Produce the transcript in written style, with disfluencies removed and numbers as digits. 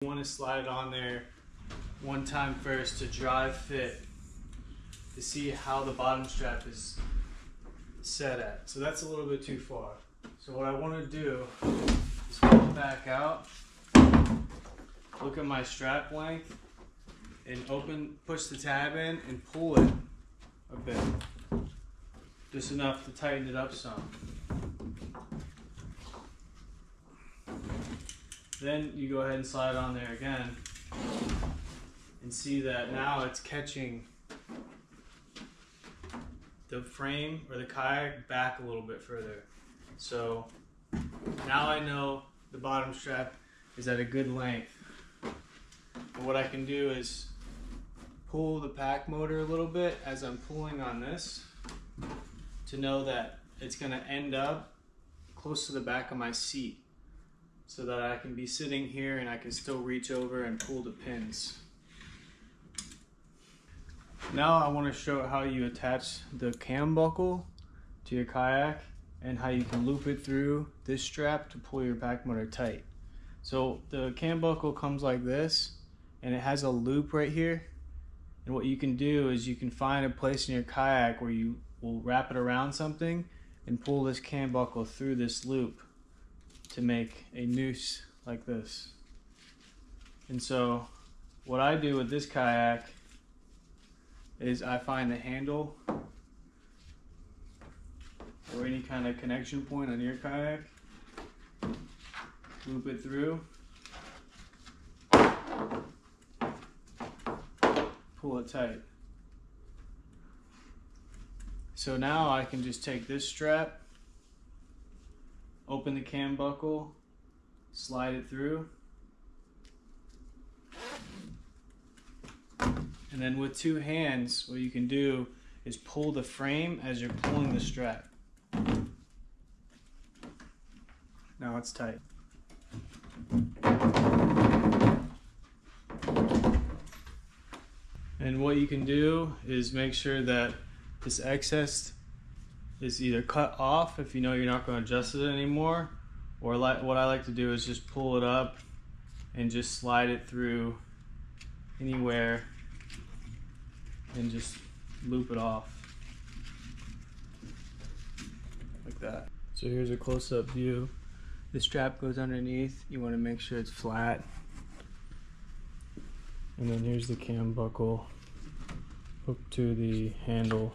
You want to slide it on there one time first to dry fit to see how the bottom strap is set at. So that's a little bit too far. So what I want to do is pull it back out, look at my strap length, and push the tab in and pull it a bit. Just enough to tighten it up some. Then you go ahead and slide it on there again and see that now it's catching the frame or the kayak back a little bit further. So now I know the bottom strap is at a good length. And what I can do is pull the PacMotor a little bit as I'm pulling on this to know that it's going to end up close to the back of my seat, so that I can be sitting here and I can still reach over and pull the pins. Now I want to show how you attach the cam buckle to your kayak and how you can loop it through this strap to pull your PacMotor tight. So the cam buckle comes like this and it has a loop right here, and what you can do is you can find a place in your kayak where you will wrap it around something and pull this cam buckle through this loop to make a noose like this. And so what I do with this kayak is I find the handle or any kind of connection point on your kayak, loop it through, pull it tight. So now I can just take this strap, open the cam buckle, slide it through, and then with two hands what you can do is pull the frame as you're pulling the strap. Now it's tight. And what you can do is make sure that this excess is either cut off if you know you're not going to adjust it anymore, or what I like to do is just pull it up and just slide it through anywhere and just loop it off like that. So here's a close-up view. The strap goes underneath. You want to make sure it's flat, and then here's the cam buckle hooked to the handle.